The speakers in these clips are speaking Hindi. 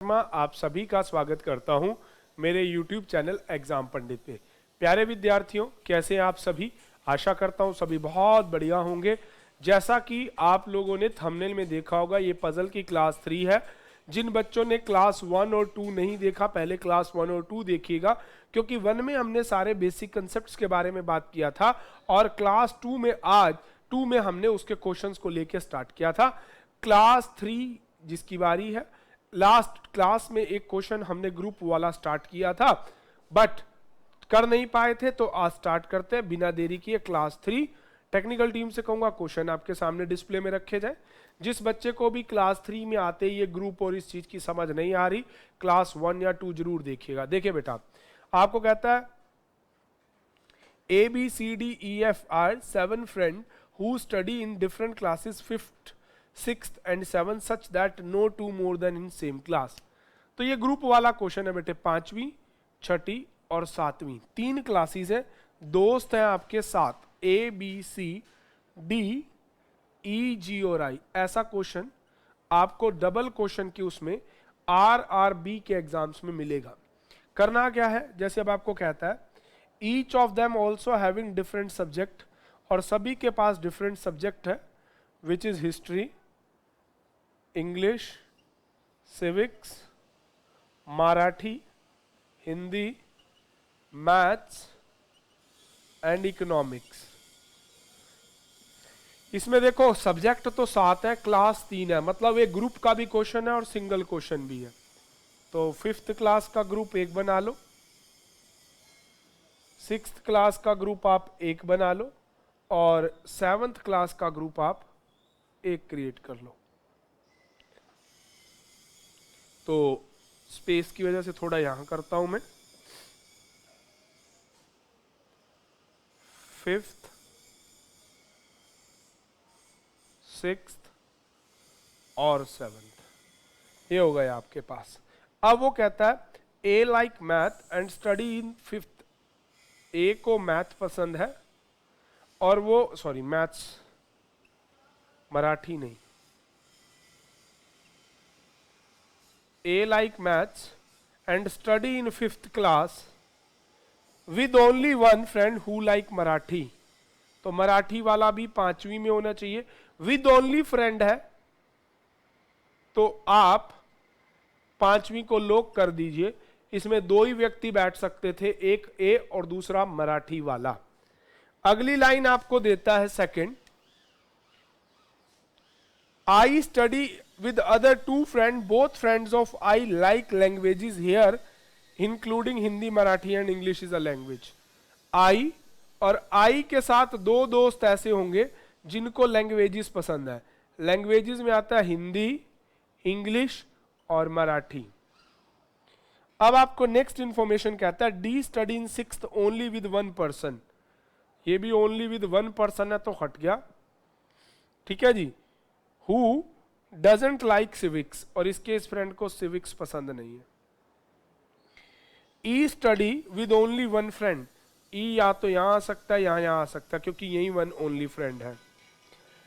शर्मा आप सभी का स्वागत करता हूं मेरे YouTube चैनल एग्जाम पंडित पे। प्यारे विद्यार्थियों, कैसे हैं आप सभी? आशा करता हूं सभी बहुत बढ़िया होंगे। जैसा कि आप लोगों ने थंबनेल में देखा होगा, ये पजल की क्लास 3 है। जिन बच्चों ने क्लास 1 और 2 नहीं देखा, पहले क्लास 1 और 2 देखिएगा, क्योंकि 1 में हमने सारे बेसिक कंसेप्ट्स के बारे में बात किया था और क्लास 2 में आज 2 में हमने उसके क्वेश्चंस को लेके स्टार्ट किया था। क्लास 3 जिसकी बारी है, लास्ट क्लास में एक क्वेश्चन हमने ग्रुप वाला स्टार्ट किया था बट कर नहीं पाए थे, तो आज स्टार्ट करते हैं बिना देरी किए। क्लास 3 टेक्निकल टीम से कहूंगा क्वेश्चन आपके सामने डिस्प्ले में रखे जाए। जिस बच्चे को भी क्लास 3 में आते ही ये ग्रुप और इस चीज की समझ नहीं आ रही, क्लास 1 या 2 जरूर देखिएगा। देखिए बेटा, आपको कहता है ABCDEF are 7 friends who study in different classes 5th, 6th and 7th such that no two more than in same class। तो ये ग्रुप वाला क्वेश्चन है बेटे। 5वीं, 6ठी और 7वीं 3 क्लासेस है, दोस्त हैं आपके 7, ABCDEG और I। ऐसा क्वेश्चन आपको डबल क्वेश्चन की उसमें RRB के एग्जाम्स में मिलेगा। करना क्या है, जैसे अब आपको कहता है each of them also having different subject, और सभी के पास डिफरेंट सब्जेक्ट है, which is history, English, civics, Marathi, Hindi, maths and economics. इसमें देखो सब्जेक्ट तो 7 है, क्लास 3 है, मतलब एक ग्रुप का भी क्वेश्चन है और सिंगल क्वेश्चन भी है। तो 5th क्लास का ग्रुप 1 बना लो, 6th क्लास का ग्रुप आप 1 बना लो और 7th क्लास का ग्रुप आप 1 क्रिएट कर लो। तो स्पेस की वजह से थोड़ा यहां करता हूं मैं। 5th, 6th और 7th ये हो गया आपके पास। अब वो कहता है A like math and study in 5th। A को मैथ पसंद है और वो मैथ्स, मराठी नहीं, A like maths and study in 5th class with only one friend who like Marathi. तो मराठी वाला भी 5वीं में होना चाहिए। विद ओनली फ्रेंड है तो आप 5वीं को लॉक कर दीजिए। इसमें 2 ही व्यक्ति बैठ सकते थे, एक ए और दूसरा मराठी वाला। अगली लाइन आपको देता है second, I study with other 2 friend, both friends of I like languages here including Hindi, Marathi and English is a language. I और आई के साथ 2 दोस्त ऐसे होंगे जिनको लैंग्वेजेस पसंद है। लैंग्वेजेस में आता है हिंदी, इंग्लिश और मराठी। अब आपको नेक्स्ट इंफॉर्मेशन कहता है D study in 6th only with 1 person. ये भी ओनली विद 1 पर्सन है तो हट गया, ठीक है जी। हु डजंट लाइक सिविक्स, और इसके इस फ्रेंड को सिविक्स पसंद नहीं है। ई स्टडी विद ओनली 1 फ्रेंड, ई या तो यहां आ सकता है या यहां आ सकता है, क्योंकि यही 1 ओनली फ्रेंड है।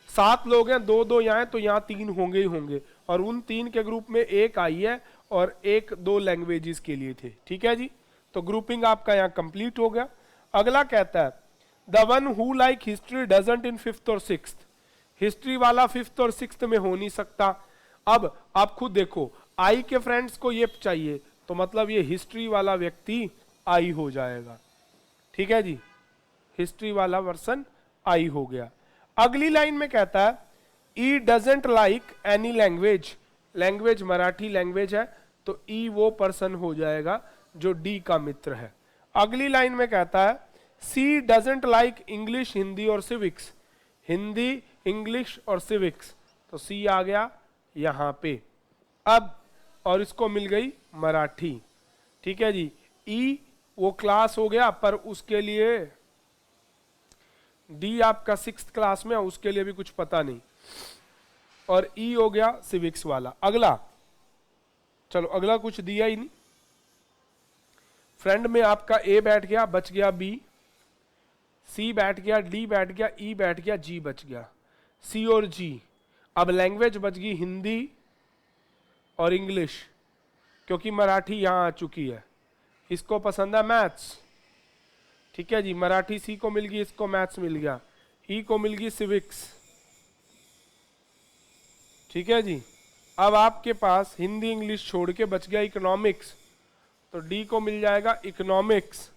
7 लोग हैं, 2 यहाँ तो यहाँ 3 होंगे ही होंगे, और उन 3 के ग्रुप में एक आई है और 1-2 लैंग्वेजेस के लिए थे, ठीक है जी। तो ग्रुपिंग आपका यहाँ कंप्लीट हो गया। अगला कहता है the one who like history doesn't in 5th और 6th। हिस्ट्री वाला 5th और 6th में हो नहीं सकता। अब आप खुद देखो, आई के फ्रेंड्स को ये चाहिए, तो मतलब ये हिस्ट्री वाला व्यक्ति आई हो जाएगा, ठीक है जी। हिस्ट्री वाला वर्सन आई हो गया। अगली लाइन में कहता है E doesn't like any language, language Marathi language है तो ई वो पर्सन हो जाएगा जो डी का मित्र है। अगली लाइन में कहता है सी डजंट लाइक इंग्लिश, हिंदी और सिविक्स, हिंदी, इंग्लिश और सिविक्स, तो सी आ गया यहां पे। अब और इसको मिल गई मराठी, ठीक है जी। ई वो क्लास हो गया, पर उसके लिए डी आपका 6th क्लास में है, उसके लिए भी कुछ पता नहीं, और ई हो गया सिविक्स वाला। अगला चलो, अगला कुछ दिया ही नहीं। फ्रेंड में आपका ए बैठ गया, बच गया बी, सी बैठ गया, डी बैठ गया, ई बैठ गया, जी बच गया, सी और जी। अब लैंग्वेज बच गई हिंदी और इंग्लिश, क्योंकि मराठी यहां आ चुकी है। इसको पसंद है मैथ्स, ठीक है जी, मराठी सी को मिल गई, इसको मैथ्स मिल गया। ई को मिल गई सिविक्स, ठीक है जी। अब आपके पास हिंदी इंग्लिश छोड़ के बच गया इकोनॉमिक्स, तो डी को मिल जाएगा इकोनॉमिक्स।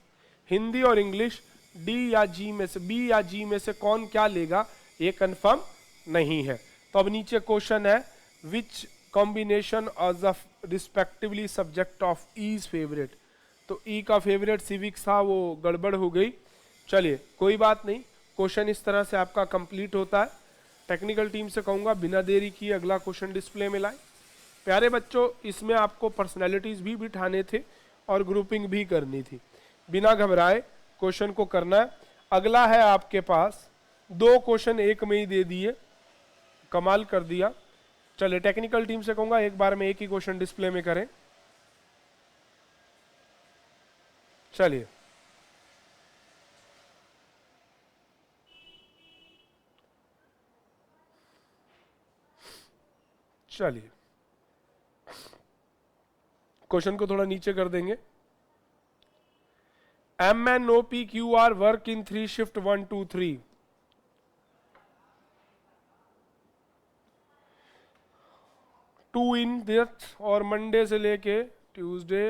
हिंदी और इंग्लिश डी या जी में से, बी या जी में से कौन क्या लेगा ये कंफर्म नहीं है। तो अब नीचे क्वेश्चन है, which combination of the respectively subject of E is favourite. तो ई का फेवरेट सिविक्स था, वो गड़बड़ हो गई। चलिए कोई बात नहीं, क्वेश्चन इस तरह से आपका कंप्लीट होता है। टेक्निकल टीम से कहूँगा बिना देरी किए अगला क्वेश्चन डिस्प्ले में लाए। प्यारे बच्चों, इसमें आपको पर्सनैलिटीज भी बिठाने थे और ग्रुपिंग भी करनी थी। बिना घबराए क्वेश्चन को करना है। अगला है आपके पास, 2 क्वेश्चन एक में ही दे दिए, कमाल कर दिया। चलिए टेक्निकल टीम से कहूँगा एक बार में एक ही क्वेश्चन डिस्प्ले में करें। चलिए चलिए क्वेश्चन को थोड़ा नीचे कर देंगे। MNOPQR work in 3 shift 1 2 3। 2 in death, और मंडे से लेके Tuesday,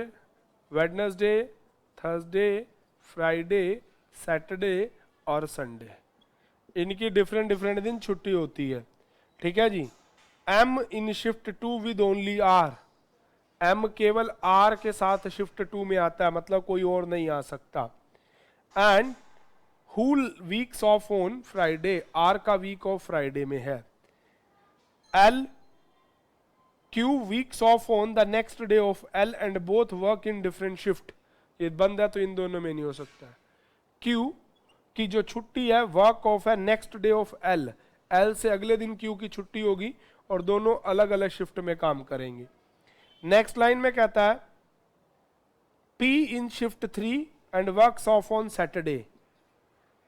Wednesday, Thursday, Friday, Saturday और संडे, इनकी डिफरेंट डिफरेंट दिन छुट्टी होती है, ठीक है जी। M in shift 2 with only R, M केवल R के साथ शिफ्ट 2 में आता है, मतलब कोई और नहीं आ सकता। And whole weeks off on Friday, R का वीक ऑफ फ्राइडे में है। L Q weeks off on the next day of L and both work in different shift, ये बंद है तो इन दोनों में नहीं हो सकता है। Q की जो छुट्टी है वर्क ऑफ है next day of L, L से अगले दिन Q की छुट्टी होगी और दोनों अलग अलग शिफ्ट में काम करेंगे। नेक्स्ट लाइन में कहता है P in shift 3 and works off on Saturday,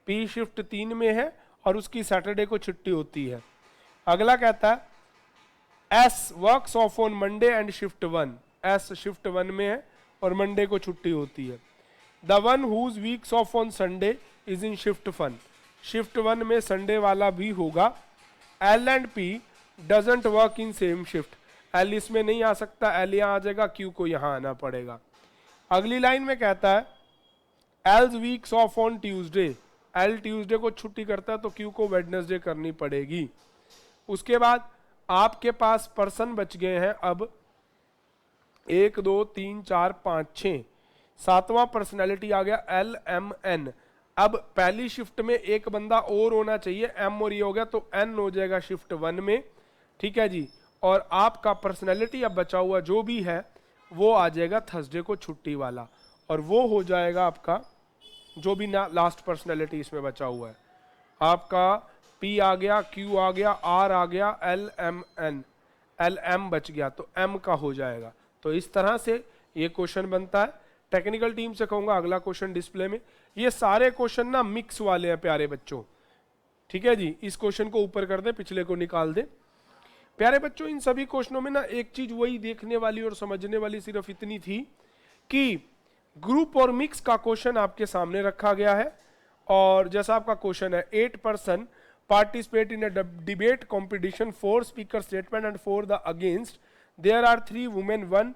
P shift 3 में है और उसकी सैटरडे को छुट्टी होती है। अगला कहता है S works off on Monday and shift 1, S shift 1 में है और मंडे को छुट्टी होती है। The one whose weeks off on Sunday is in shift 1, shift 1 में संडे वाला भी होगा। L and P doesn't work in same shift, L इसमें नहीं आ सकता, L यहाँ आ जाएगा, Q को यहाँ आना पड़ेगा। अगली लाइन में कहता है L's weeks off on Tuesday, L Tuesday को छुट्टी करता है तो Q को वेडनेसडे करनी पड़ेगी। उसके बाद आपके पास पर्सन बच गए हैं अब 1 2 3 4 5 6, 7वां पर्सनैलिटी आ गया LMN। अब पहली शिफ्ट में एक बंदा और होना चाहिए, M और ये हो गया तो N हो जाएगा शिफ्ट 1 में, ठीक है जी। और आपका पर्सनैलिटी अब बचा हुआ जो भी है वो आ जाएगा थर्सडे को छुट्टी वाला, और वो हो जाएगा आपका जो भी ना लास्ट पर्सनैलिटी इसमें बचा हुआ है आपका P आ गया, Q आ गया, R आ गया, LMN, LM बच गया तो M का हो जाएगा। तो इस तरह से ये क्वेश्चन बनता है। टेक्निकल टीम से कहूंगा अगला क्वेश्चन डिस्प्ले में। ये सारे क्वेश्चन ना मिक्स वाले हैं प्यारे बच्चों, ठीक है जी। इस क्वेश्चन को ऊपर कर दे, पिछले को निकाल दे। प्यारे बच्चों इन सभी क्वेश्चनों में ना एक चीज वही देखने वाली और समझने वाली सिर्फ इतनी थी कि ग्रुप और मिक्स का क्वेश्चन आपके सामने रखा गया है। और जैसा आपका क्वेश्चन है 8 person participate in a debate competition, 4 speaker statement and 4 the against, there are 3 women, 1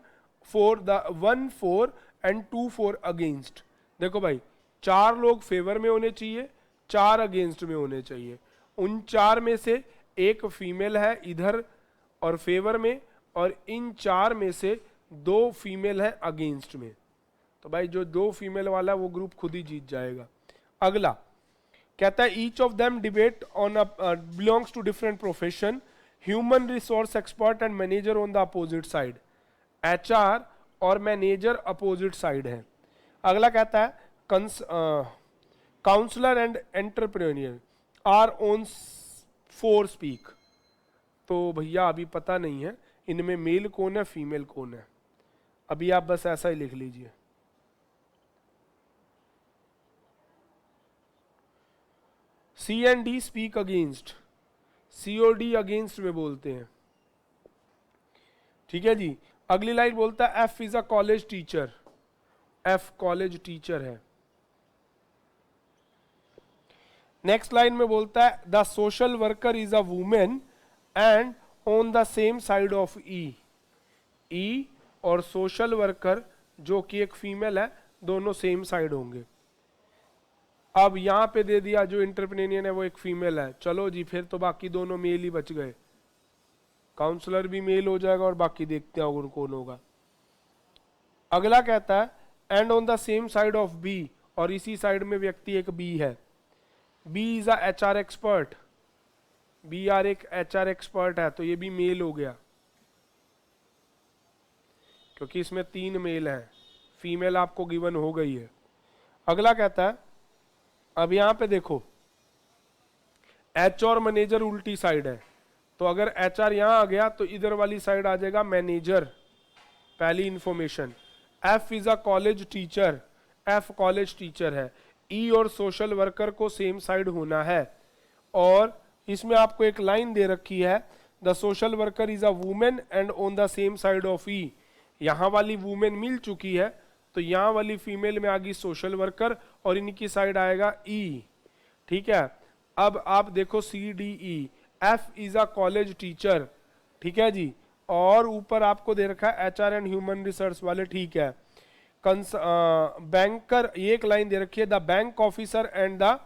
for and 2 for against. देखो भाई 4 लोग फेवर में होने चाहिए, 4 अगेंस्ट में होने चाहिए। उन 4 में से एक फीमेल है इधर और फेवर में, और इन 4 में से 2 फीमेल है अगेंस्ट में। तो भाई जो 2 फीमेल वाला वो ग्रुप खुद ही जीत जाएगा। अगला कहता है each of them debate on belongs to different profession, human resource expert and manager on the opposite side, HR और मैनेजर अपोजिट साइड है। अगला कहता है counsellor and entrepreneur are on 4 speak. तो भैया अभी पता नहीं है इनमें मेल कौन है फीमेल कौन है, अभी आप बस ऐसा ही लिख लीजिए। C and D speak against, C और D अगेंस्ट में बोलते हैं, ठीक है जी। अगली लाइन बोलता है F is a college teacher, F college teacher है। नेक्स्ट लाइन में बोलता है the social worker is a women and on the same side of E, E और सोशल वर्कर जो कि एक फीमेल है, दोनों सेम साइड होंगे। अब यहां पे दे दिया जो इंटरप्रेनियन है वो एक फीमेल है, चलो जी फिर तो बाकी दोनों मेल ही बच गए, काउंसलर भी मेल हो जाएगा और बाकी देखते हैं कौन होगा। अगला कहता है and on the same side of B, और इसी साइड में व्यक्ति एक बी है। B is a HR expert, B आर एक एचआर एक्सपर्ट है, तो ये भी मेल हो गया क्योंकि इसमें 3 मेल हैं, फीमेल आपको गिवन हो गई है। अगला कहता है अब यहां पे देखो एच और मैनेजर उल्टी साइड है, तो अगर एच आर यहां आ गया तो इधर वाली साइड आ जाएगा मैनेजर, पहली information. F is a college teacher, F college teacher है। ई और सोशल वर्कर को सेम साइड होना है, और इसमें आपको एक लाइन दे रखी है the social worker is a women and on the same side of E. यहां वाली वुमेन मिल चुकी है, तो यहां वाली फीमेल में आ गई सोशल वर्कर और इनकी साइड आएगा ई। ठीक है, अब आप देखो C D E, F is a college teacher, ठीक है जी, और ऊपर आपको दे रखा है एचआर एंड ह्यूमन रिसोर्स वाले, ठीक है। बैंकर, ये एक लाइन दे रखी है the bank officer and the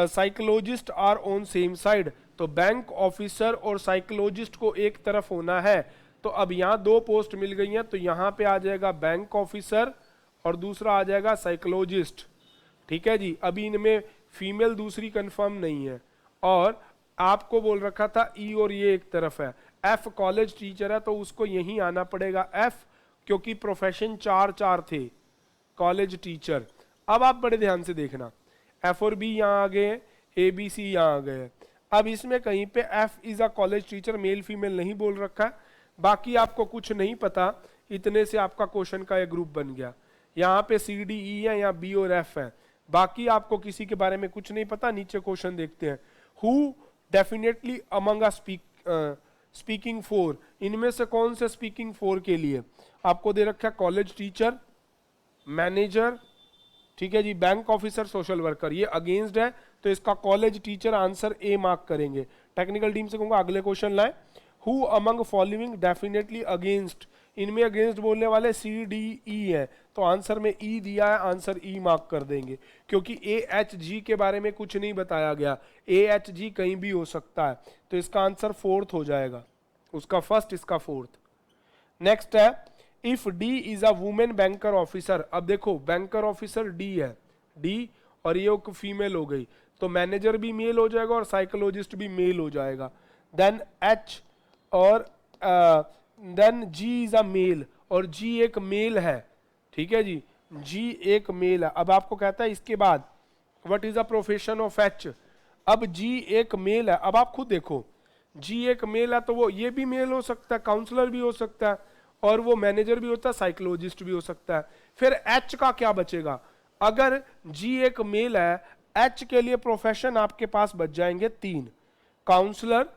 psychologist are on same side, तो बैंक ऑफिसर और साइकोलॉजिस्ट को एक तरफ होना है, तो अब यहाँ 2 पोस्ट मिल गई हैं, तो यहाँ पे आ जाएगा बैंक ऑफिसर और दूसरा आ जाएगा साइकोलॉजिस्ट। ठीक है जी, अभी इनमें फीमेल दूसरी कंफर्म नहीं है, और आपको बोल रखा था ई और ये एक तरफ है। एफ कॉलेज टीचर है तो उसको यहीं आना पड़ेगा एफ, क्योंकि प्रोफेशन 4 थे कॉलेज टीचर। अब आप बड़े ध्यान से देखना, एफ और बी यहाँ आ गए, ए बी सी यहाँ आ गए। अब इसमें कहीं पे F is a college teacher male female नहीं बोल रखा है, बाकी आपको कुछ नहीं पता, इतने से आपका क्वेश्चन का एक ग्रुप बन गया। यहाँ पे सी डी ई है, यहाँ बी और एफ है, बाकी आपको किसी के बारे में कुछ नहीं पता। नीचे क्वेश्चन देखते हैं, who definitely among a speaking four, इनमें से कौन से स्पीकिंग फोर के लिए आपको दे रखा है कॉलेज टीचर, मैनेजर, ठीक है जी, बैंक ऑफिसर, सोशल वर्कर, ये अगेंस्ट है, तो इसका college teacher answer A mark करेंगे। टेक्निकल टीम से कहूंगा अगले क्वेश्चन लाए, who among following definitely against, इनमें अगेंस्ट बोलने वाले सी डी ई है, तो आंसर में ई दिया है, आंसर ई मार्क कर देंगे, क्योंकि ए एच जी के बारे में कुछ नहीं बताया गया, ए एच जी कहीं भी हो सकता है, तो इसका आंसर 4th हो जाएगा, उसका फर्स्ट इसका 4th। नेक्स्ट है if D is a women banker officer, अब देखो बैंकर ऑफिसर डी है, डी और ये एक फीमेल हो गई, तो मैनेजर भी मेल हो जाएगा और साइकोलॉजिस्ट भी मेल हो जाएगा। देन एच और then G is a male, और जी एक मेल है, ठीक है जी, जी एक मेल है। अब आपको कहता है इसके बाद what is the profession of H, अब जी एक मेल है, अब आप खुद देखो जी एक मेल है तो वो ये भी मेल हो सकता है, काउंसलर भी हो सकता है, और वो मैनेजर भी होता है, साइकोलॉजिस्ट भी हो सकता है। फिर एच का क्या बचेगा, अगर जी एक मेल है, एच के लिए प्रोफेशन आपके पास बच जाएंगे 3, काउंसलर,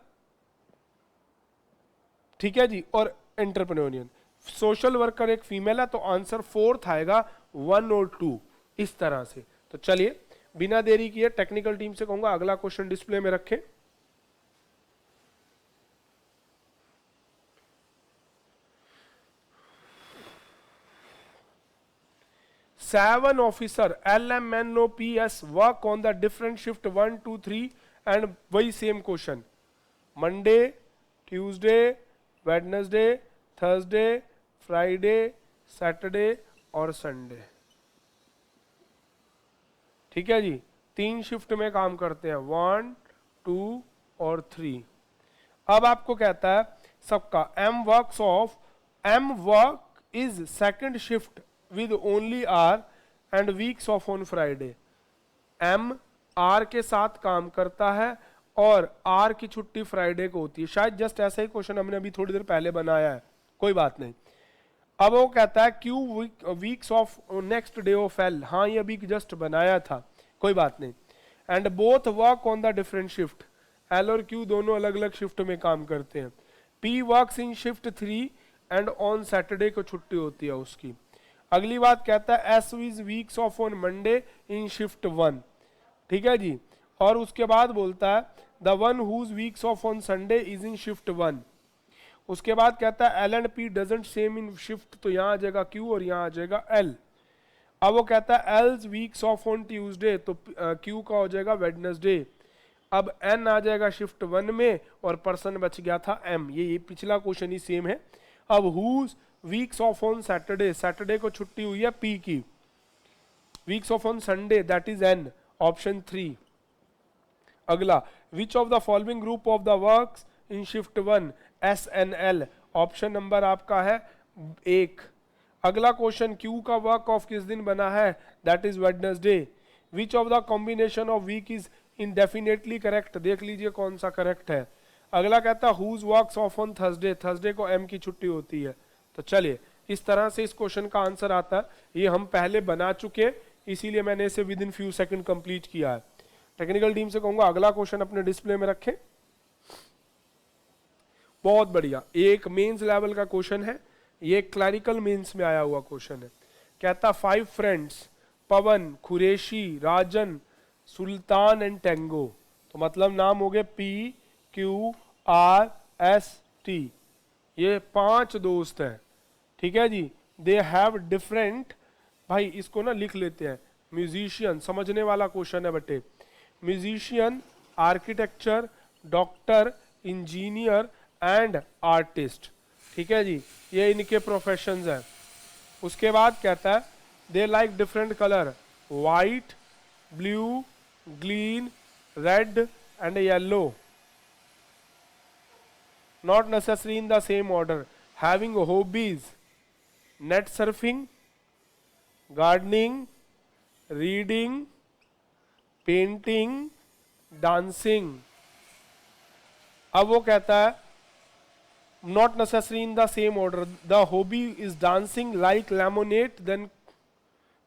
ठीक है जी, और एंटरप्रेन्योरियल। सोशल वर्कर एक फीमेल है, तो आंसर 4th आएगा 1 और 2, इस तरह से। तो चलिए बिना देरी किए टेक्निकल टीम से कहूंगा अगला क्वेश्चन डिस्प्ले में रखें। Seven officer LMNOPS work on the different shift 1, 2, 3 and वही same question, Monday, Tuesday, Wednesday, Thursday, Friday, Saturday और संडे। ठीक है जी, 3 शिफ्ट में काम करते हैं, 1, 2 और 3। अब आपको कहता है सबका M work is second shift with only R and weeks off on Friday। M R के साथ काम करता है और R की छुट्टी फ्राइडे को होती है। शायद जस्ट ऐसा ही क्वेश्चन हमने अभी थोड़ी देर पहले बनाया है, कोई बात नहीं। अब वो कहता है Q weeks of next day of L, हाँ ये अभी जस्ट बनाया था, कोई बात नहीं। And both work on the different shift, L और क्यू दोनों अलग अलग शिफ्ट में काम करते हैं। P works in shift 3 and on Saturday को छुट्टी होती है उसकी। अगली बात कहता है S is weeks off on Monday in shift 1, ठीक है जी। और उसके बाद बोलता है the one whose weeks off on Sunday is in shift 1। उसके बाद कहता है L and P doesn't same in shift, तो यहाँ आ जाएगा क्यू और यहाँ आ जाएगा एल। अब वो कहता है else weeks off on Tuesday, तो क्यू का हो जाएगा वेडनेसडे। अब एन आ जाएगा शिफ्ट 1 में और पर्सन बच गया था एम, ये पिछला क्वेश्चन ही सेम है। अब whose weeks off on Saturday, Saturday को छुट्टी हुई है पी की। Weeks off on Sunday that is N, option 3। अगला which of the following group of the works in shift 1 S N L, option number आपका है 1। अगला क्वेश्चन क्यू का वर्क ऑफ किस दिन बना है, that is Wednesday. Which of the combination of week is indefinitely correct, देख लीजिए कौन सा करेक्ट है। अगला कहता है whose works off on Thursday, Thursday को एम की छुट्टी होती है। तो चलिए इस तरह से इस क्वेश्चन का आंसर आता है। ये हम पहले बना चुके, इसीलिए मैंने इसे with in few second complete किया है। टेक्निकल टीम से कहूंगा अगला क्वेश्चन अपने डिस्प्ले में रखें। बहुत बढ़िया, एक मेंस लेवल का क्वेश्चन है, ये क्लरिकल मेंस में आया हुआ क्वेश्चन है। कहता 5 friends Pawan, Qureshi, Rajan, sultan and Tengo, तो मतलब नाम हो गए P Q R S T, ये 5 दोस्त हैं, ठीक है जी। दे हैव डिफरेंट, भाई इसको ना लिख लेते हैं, म्यूजिशियन, समझने वाला क्वेश्चन है बटे। Musician, architecture, doctor, engineer and artist, ठीक है जी, ये इनके प्रोफेशंस हैं। उसके बाद कहता है they like different colour, white, blue, green, red and yellow, not necessary in the same order, having hobbies, net surfing, gardening, reading, painting, dancing। अब वो कहता है not necessary in the same order, the hobby is dancing like lemonade, then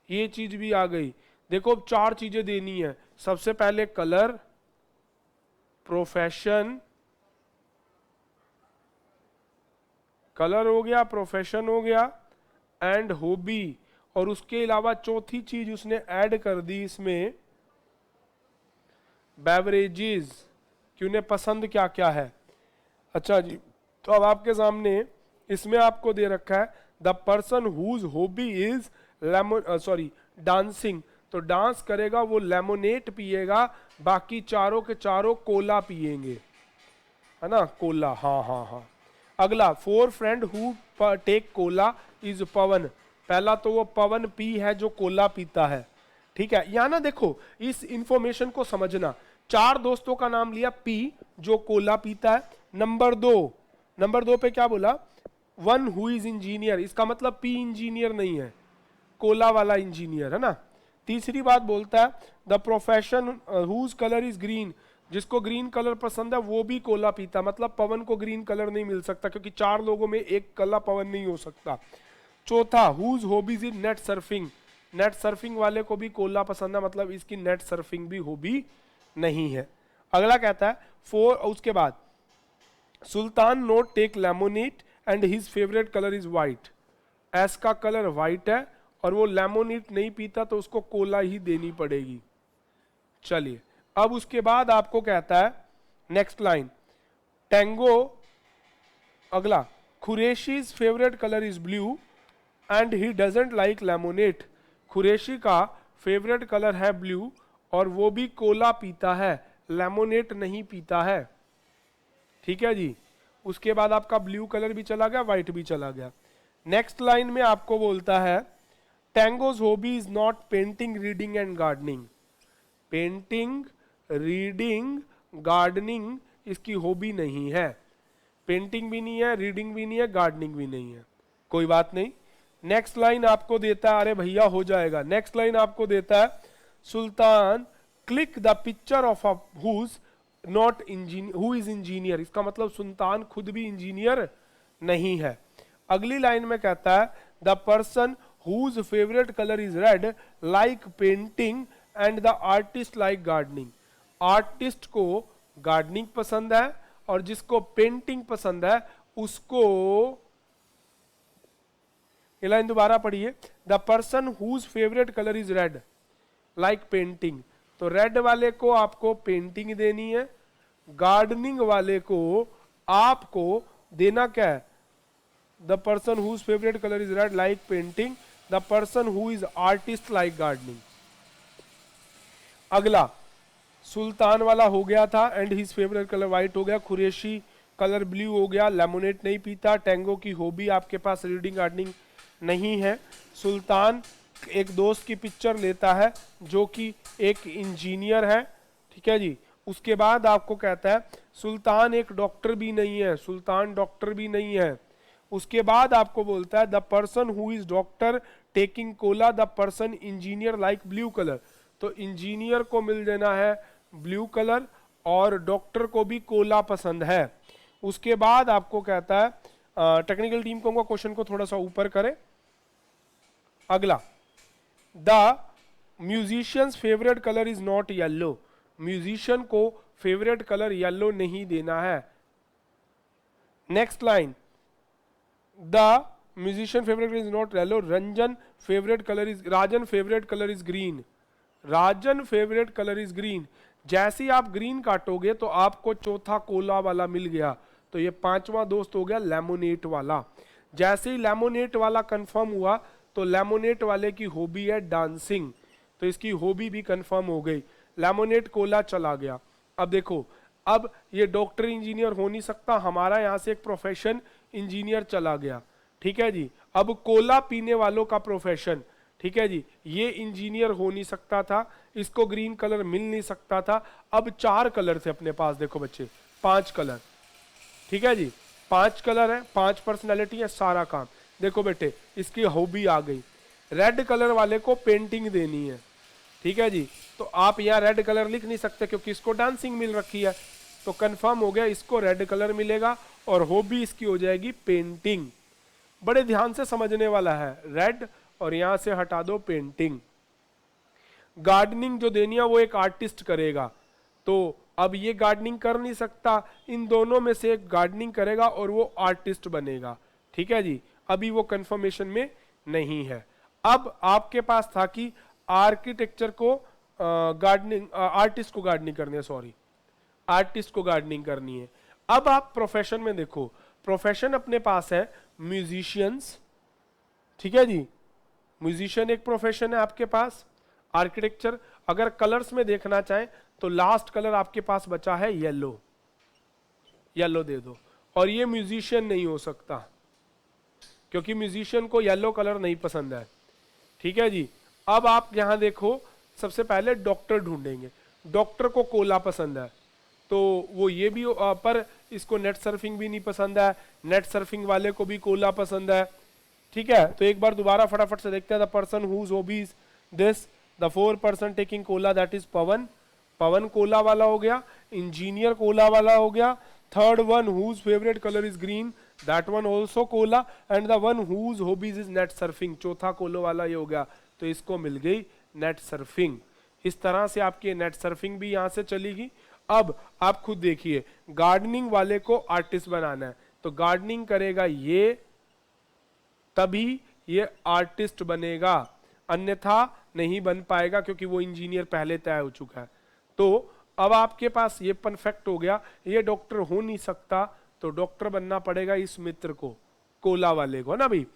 ये चीज भी आ गई। देखो अब 4 चीजें देनी है, सबसे पहले कलर, प्रोफेशन, कलर हो गया, प्रोफेशन हो गया एंड हॉबी, और उसके अलावा चौथी चीज उसने ऐड कर दी इसमें बेवरेजेस, कि उन्हें पसंद क्या क्या है। अच्छा जी, तो अब आपके सामने इसमें आपको दे रखा है the person whose hobby is dancing, तो डांस करेगा वो लेमोनेट पिएगा, बाकी चारों के चारों कोला पिएंगे, है ना, कोला, हाँ हाँ हाँ। अगला 4 friend who take cola is Pavan, पहला तो वो पवन पी है जो कोला पीता है, ठीक है। यहाँ ना देखो इस इंफॉर्मेशन को समझना, 4 दोस्तों का नाम लिया पी जो कोला पीता है। नंबर 2 पे क्या बोला, 1 हु इज इंजीनियर, इसका मतलब पी इंजीनियर नहीं है, कोला वाला इंजीनियर है ना। तीसरी बात बोलता है the profession whose colour is green, जिसको ग्रीन कलर पसंद है वो भी कोला पीता, मतलब पवन को ग्रीन कलर नहीं मिल सकता क्योंकि 4 लोगों में एक कला पवन नहीं हो सकता। चौथा whose hobbies is net surfing, net surfing वाले को भी कोला पसंद है, मतलब इसकी नेट सर्फिंग भी हॉबी नहीं है। अगला कहता है 4, उसके बाद Sultan not take lemonade and his favourite colour is white, S का कलर व्हाइट है और वो लेमोनेट नहीं पीता तो उसको कोला ही देनी पड़ेगी। चलिए अब उसके बाद आपको कहता है नेक्स्ट लाइन टेंगो, अगला Qureshi's favourite colour is blue and he doesn't like lemonade, Qureshi का फेवरेट कलर है ब्लू और वो भी कोला पीता है, लेमोनेट नहीं पीता है, ठीक है जी। उसके बाद आपका ब्लू कलर भी चला गया, व्हाइट भी चला गया। नेक्स्ट लाइन में आपको बोलता है Tango's hobby is not painting, reading and gardening, painting, reading, gardening इसकी हॉबी नहीं है, पेंटिंग भी नहीं है, रीडिंग भी नहीं है, गार्डनिंग भी नहीं है, कोई बात नहीं। नेक्स्ट लाइन आपको देता है, अरे भैया हो जाएगा, नेक्स्ट लाइन आपको देता है Sultan click the picture of who's not engineer who is engineer, इसका मतलब सुल्तान खुद भी इंजीनियर नहीं है। अगली लाइन में कहता है the person whose favourite colour is red like painting and the artist like gardening, artist को गार्डनिंग पसंद है और जिसको पेंटिंग पसंद है उसको ये लाइन दोबारा पढ़िए, the person whose favourite colour is red like painting. तो रेड वाले को आपको पेंटिंग देनी है, गार्डनिंग वाले को आपको देना क्या है, the person whose favourite colour is red like painting, the person who is artist like gardening. अगला सुल्तान वाला हो गया था and his favourite colour white हो गया, कुरैशी कलर ब्लू हो गया, लेमोनेट नहीं पीता, टैंगो की हॉबी आपके पास रीडिंग गार्डनिंग नहीं है। सुल्तान एक दोस्त की पिक्चर लेता है जो कि एक इंजीनियर है, ठीक है जी। उसके बाद आपको कहता है सुल्तान एक डॉक्टर भी नहीं है, सुल्तान डॉक्टर भी नहीं है। उसके बाद आपको बोलता है the person who is doctor taking Cola, the person engineer like blue colour. तो इंजीनियर को मिल देना है ब्लू कलर और डॉक्टर को भी कोला पसंद है। उसके बाद आपको कहता है टेक्निकल टीम को क्वेश्चन को थोड़ा सा ऊपर करें। अगला, the musicians favourite colour is not yellow. Musician को फेवरेट कलर येलो नहीं देना है। Next line, the musician favourite colour is not yellow, Rajan favourite colour is green. Rajan favourite colour is green. जैसे ही आप ग्रीन काटोगे तो आपको चौथा कोला वाला मिल गया, तो ये पांचवा दोस्त हो गया लेमोनेट वाला। जैसे ही लेमोनेट वाला कंफर्म हुआ तो लेमोनेट वाले की हॉबी है डांसिंग, तो इसकी हॉबी भी कंफर्म हो गई। लेमोनेट कोला चला गया। अब देखो, अब ये डॉक्टर इंजीनियर हो नहीं सकता, हमारा यहां से एक प्रोफेशन इंजीनियर चला गया, ठीक है जी। अब कोला पीने वालों का प्रोफेशन, ठीक है जी, ये इंजीनियर हो नहीं सकता था, इसको ग्रीन कलर मिल नहीं सकता था। अब 4 कलर थे अपने पास, देखो बच्चे 5 कलर, ठीक है जी, 5 कलर है, 5 पर्सनैलिटी है, सारा काम। देखो बेटे इसकी हॉबी आ गई, रेड कलर वाले को पेंटिंग देनी है, ठीक है जी। तो आप यहाँ रेड कलर लिख नहीं सकते क्योंकि इसको डांसिंग मिल रखी है, तो कंफर्म हो गया इसको रेड कलर मिलेगा और हॉबी इसकी हो जाएगी पेंटिंग। बड़े ध्यान से समझने वाला है, रेड और यहां से हटा दो पेंटिंग। गार्डनिंग जो देनी है वो एक आर्टिस्ट करेगा, तो अब ये गार्डनिंग कर नहीं सकता, इन दोनों में से एक गार्डनिंग करेगा और वो आर्टिस्ट बनेगा, ठीक है जी। अभी वो कंफर्मेशन में नहीं है। अब आपके पास था कि आर्किटेक्चर को गार्डनिंग, आर्टिस्ट को गार्डनिंग करनी है, सॉरी आर्टिस्ट को गार्डनिंग करनी है। अब आप प्रोफेशन में देखो, प्रोफेशन अपने पास है म्यूजिशियंस, ठीक है जी, म्यूजिशियन एक प्रोफेशन है आपके पास। आर्किटेक्चर, अगर कलर्स में देखना चाहें तो लास्ट कलर आपके पास बचा है येलो, येलो दे दो। और ये म्यूजिशियन नहीं हो सकता क्योंकि म्यूजिशियन को येलो कलर नहीं पसंद है, ठीक है जी। अब आप यहां देखो, सबसे पहले डॉक्टर ढूंढेंगे, डॉक्टर को कोला पसंद है तो वो ये भी, पर इसको नेट सर्फिंग भी नहीं पसंद है, नेट सर्फिंग वाले को भी कोला पसंद है, ठीक है। तो एक बार दोबारा फटाफट से देखते हैं, the person whose hobbies this, the 4 person taking cola that is Pawan, Pawan cola वाला हो गया। इंजीनियर कोला वाला हो गया। Third one whose favourite colour is green, that one also cola, and the one whose hobbies is net surfing, चौथा कोलो वाला ये हो गया, तो इसको मिल गई नेट सर्फिंग। इस तरह से आपकी नेट सर्फिंग भी यहां से चलेगी। अब आप खुद देखिए, गार्डनिंग वाले को आर्टिस्ट बनाना है, तो गार्डनिंग करेगा ये, तभी ये आर्टिस्ट बनेगा, अन्यथा नहीं बन पाएगा क्योंकि वो इंजीनियर पहले तय हो चुका है। तो अब आपके पास ये परफेक्ट हो गया, ये डॉक्टर हो नहीं सकता तो डॉक्टर बनना पड़ेगा इस मित्र को, कोला वाले को ना भाई।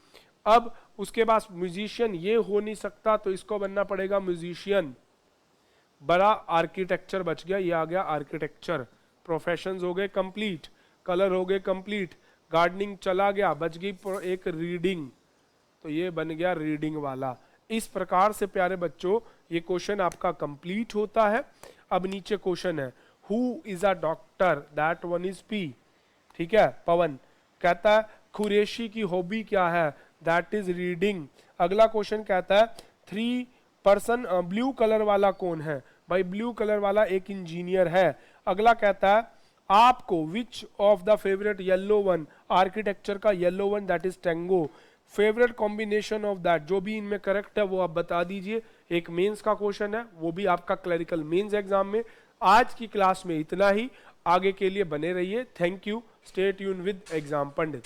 अब उसके पास म्यूजिशियन ये हो नहीं सकता तो इसको बनना पड़ेगा म्यूजिशियन। बड़ा आर्किटेक्चर बच गया, ये आ गया आर्किटेक्चर। प्रोफेशंस हो गए कंप्लीट, कलर हो गए कंप्लीट, गार्डनिंग चला गया, बच गई एक रीडिंग, तो ये बन गया रीडिंग वाला। इस प्रकार से प्यारे बच्चों ये क्वेश्चन आपका कंप्लीट होता है। अब नीचे क्वेश्चन है, who is a doctor, that one is P, ठीक है। पवन कहता है कुरैशी की हॉबी क्या है, दैट इज रीडिंग। अगला क्वेश्चन कहता है 3 पर्सन, ब्लू कलर वाला कौन है, भाई ब्लू कलर वाला एक इंजीनियर है। अगला कहता है आपको which of the favourite yellow one, architecture का yellow one that is tango, favourite combination of that, जो भी इनमें करेक्ट है वो आप बता दीजिए। एक मेंस का क्वेश्चन है, वो भी आपका क्लरिकल मेंस एग्जाम में। आज की क्लास में इतना ही, आगे के लिए बने रहिए। Thank you, stay tune with exam Pandit.